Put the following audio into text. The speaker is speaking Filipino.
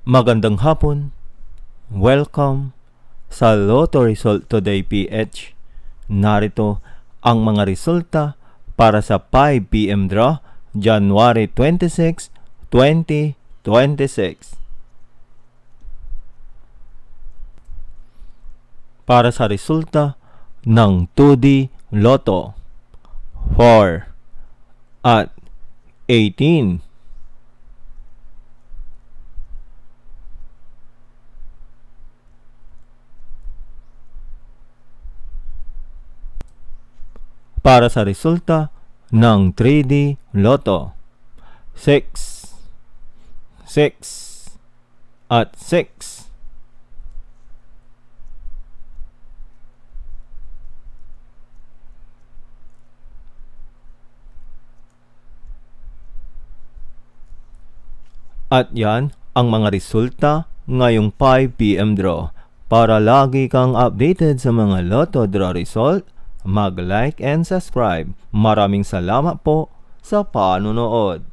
Magandang hapon. Welcome sa Lotto Result Today PH. Narito ang mga resulta para sa 5 PM draw, January 26, 2026. Para sa resulta ng 2D Lotto, 4 at 18. Para sa resulta ng 3D Lotto, 6, 6 at 6. At yan ang mga resulta ngayong 5 PM draw. Para lagi kang updated sa mga Lotto draw result, mag-like and subscribe. Maraming salamat po sa panonood.